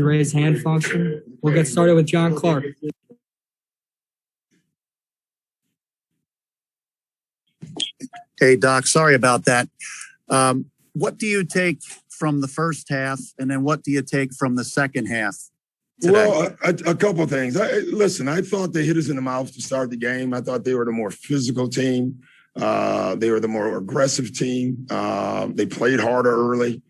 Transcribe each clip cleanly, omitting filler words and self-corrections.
the raise hand function. We'll get started with John Clark. Hey, Doc, sorry about that. What do you take from the first half, and then what do you take from the second half today? Well, a couple of things. Listen, I thought they hit us in the mouth to start the game. I thought they were the more physical team. They were the more aggressive team. They played harder early,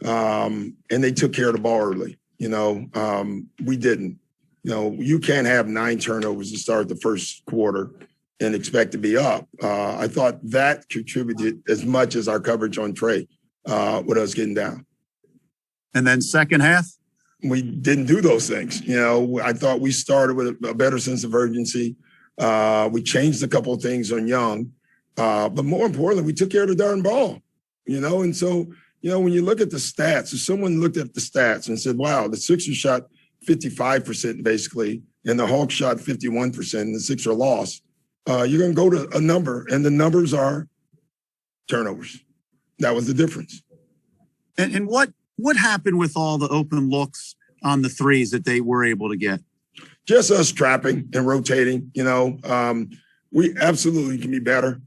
and they took care of the ball early. We didn't. You can't have 9 turnovers to start the first quarter and expect to be up. I thought that contributed as much as our coverage on Trey with us getting down. And then second half? We didn't do those things. I thought we started with a better sense of urgency. We changed a couple of things on Young. But more importantly, we took care of the darn ball, And so, when you look at the stats, if someone looked at the stats and said, wow, the Sixers shot 55% basically, and the Hawks shot 51%, and the Sixers lost, you're going to go to a number, and the numbers are turnovers. That was the difference. And what happened with all the open looks on the threes that they were able to get? Just us trapping and rotating. We absolutely can be better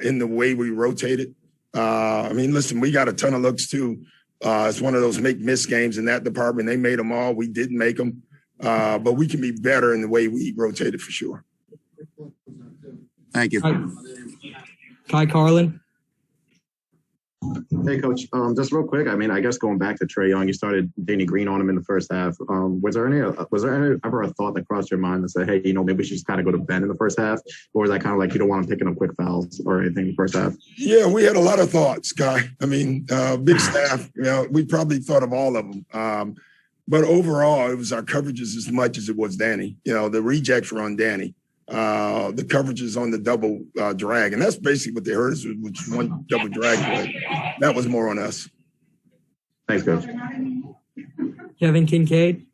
in the way we rotate it. Listen, we got a ton of looks too. It's one of those make-miss games in that department. They made them all. We didn't make them. But we can be better in the way we rotate it for sure. Thank you. Kai Carlin. Hey, Coach. Just real quick. I guess going back to Trae Young, you started Danny Green on him in the first half. Was there ever a thought that crossed your mind to say, hey, maybe we should just kind of go to Ben in the first half? Or was that kind of like you don't want him picking up quick fouls or anything in the first half? Yeah, we had a lot of thoughts, Kai. Big staff. We probably thought of all of them. But overall, it was our coverages as much as it was Danny. The rejects were on Danny. The coverage is on the double drag. And that's basically what they heard us, which was one double drag play. That was more on us. Thanks, Coach. Kevin Kincaid.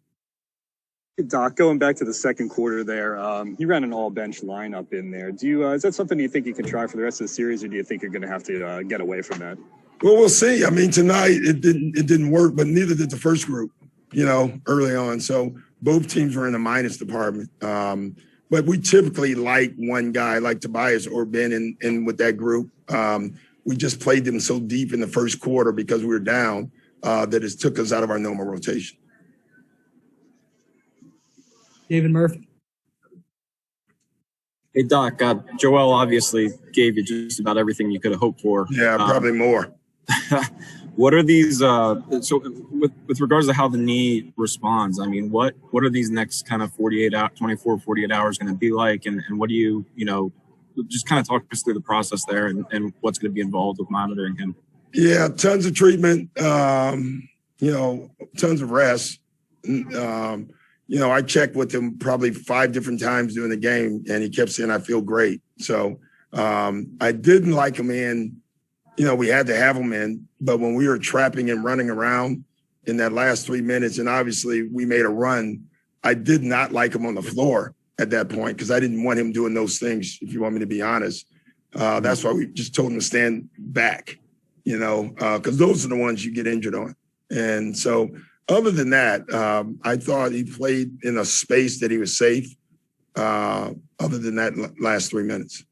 Doc, going back to the second quarter there, you ran an all-bench lineup in there. Is that something you think you can try for the rest of the series, or do you think you're going to have to get away from that? Well, we'll see. Tonight it didn't work, but neither did the first group, early on. So both teams were in the minus department. But we typically like one guy like Tobias or Ben in with that group. We just played them so deep in the first quarter because we were down that it took us out of our normal rotation. David Murphy. Hey, Doc, Joel obviously gave you just about everything you could have hoped for. Yeah, probably more. What are these so with regards to how the knee responds, what are these next kind of 48 hours going to be like, and what do you just kind of talk us through the process there and what's going to be involved with monitoring him? Yeah, tons of treatment, tons of rest. I checked with him probably 5 different times during the game, and he kept saying, I feel great. So I didn't like him in. We had to have him in, but when we were trapping and running around in that last 3 minutes, and obviously we made a run, I did not like him on the floor at that point because I didn't want him doing those things, if you want me to be honest. That's why we just told him to stand back, because those are the ones you get injured on. And so other than that, I thought he played in a space that he was safe, other than that last 3 minutes.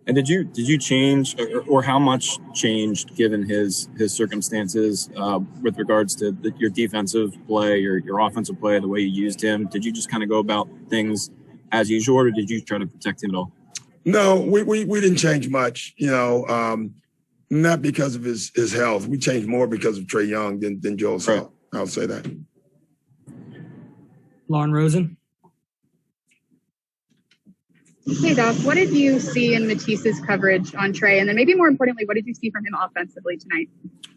And did you change or how much changed given his circumstances with regards to your defensive play, your offensive play, the way you used him? Did you just kind of go about things as usual, or did you try to protect him at all? No, we didn't change much, not because of his health. We changed more because of Trae Young than Joel's health. I'll say that. Lauren Rosen. Hey, Doc, what did you see in Matisse's coverage on Trae? And then maybe more importantly, what did you see from him offensively tonight?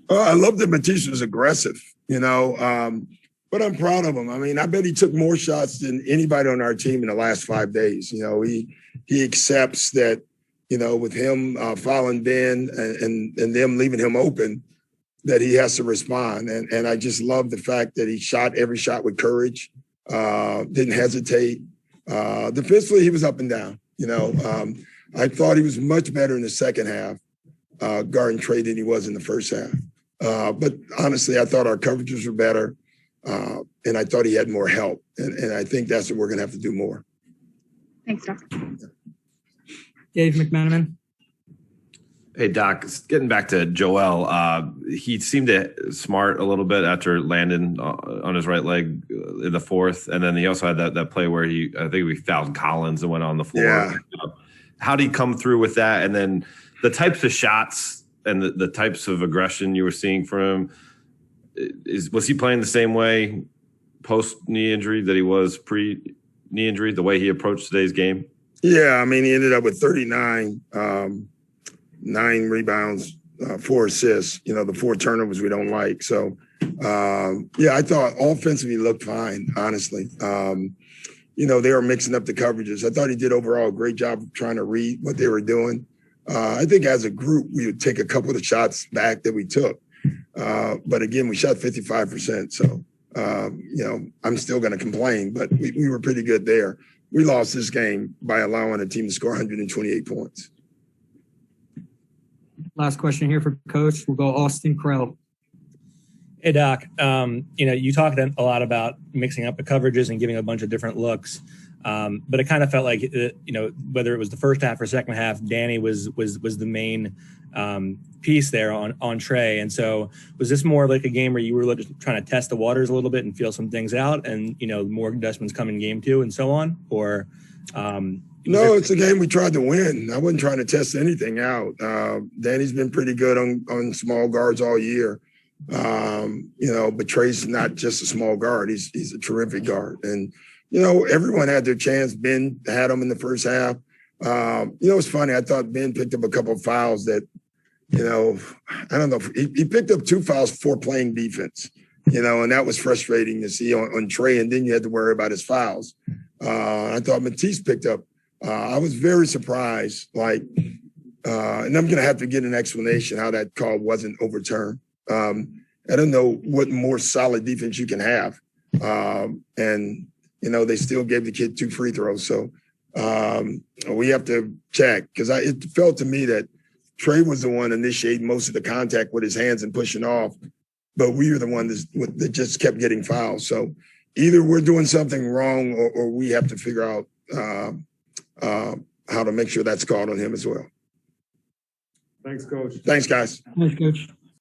I love that Matisse was aggressive, but I'm proud of him. I bet he took more shots than anybody on our team in the last 5 days. He accepts that, with him fouling Ben and them leaving him open, that he has to respond. And I just love the fact that he shot every shot with courage, didn't hesitate. Defensively, he was up and down. I thought he was much better in the second half, guarding Trae than he was in the first half. But honestly, I thought our coverages were better. And I thought he had more help. And I think that's what we're going to have to do more. Thanks, Doc. Dave McMenamin. Hey, Doc, getting back to Joel, he seemed to smart a little bit after landing on his right leg in the fourth. And then he also had that play where I think we fouled Collins and went on the floor. Yeah. How did he come through with that? And then the types of shots and the types of aggression you were seeing from him, was he playing the same way post-knee injury that he was pre-knee injury, the way he approached today's game? Yeah, I mean, he ended up with 39, 9 rebounds, 4 assists, the 4 turnovers we don't like. So, I thought offensively he looked fine, honestly. They were mixing up the coverages. I thought he did overall a great job of trying to read what they were doing. I think as a group, we would take a couple of the shots back that we took. But again, we shot 55%. So, I'm still going to complain, but we were pretty good there. We lost this game by allowing a team to score 128 points. Last question here for Coach. We'll go Austin Krell. Hey, Doc. You talked a lot about mixing up the coverages and giving a bunch of different looks. But it kind of felt like, whether it was the first half or second half, Danny was the main piece there on Trey. And so was this more like a game where you were just trying to test the waters a little bit and feel some things out and, more adjustments come in game 2 and so on? Or no, it's a game we tried to win. I wasn't trying to test anything out. Danny's been pretty good on small guards all year. But Trey's not just a small guard. He's a terrific guard. And, everyone had their chance. Ben had them in the first half. It's funny. I thought Ben picked up a couple of fouls that, I don't know. He picked up 2 fouls for playing defense, and that was frustrating to see on Trey. And then you had to worry about his fouls. I thought Matisse picked up. I was very surprised, and I'm going to have to get an explanation how that call wasn't overturned. I don't know what more solid defense you can have. They still gave the kid 2 free throws. So we have to check because it felt to me that Trey was the one initiating most of the contact with his hands and pushing off, but we were the one that just kept getting fouls. So either we're doing something wrong or we have to figure out how to make sure that's called on him as well. Thanks, Coach. Thanks, guys. Thanks, Coach.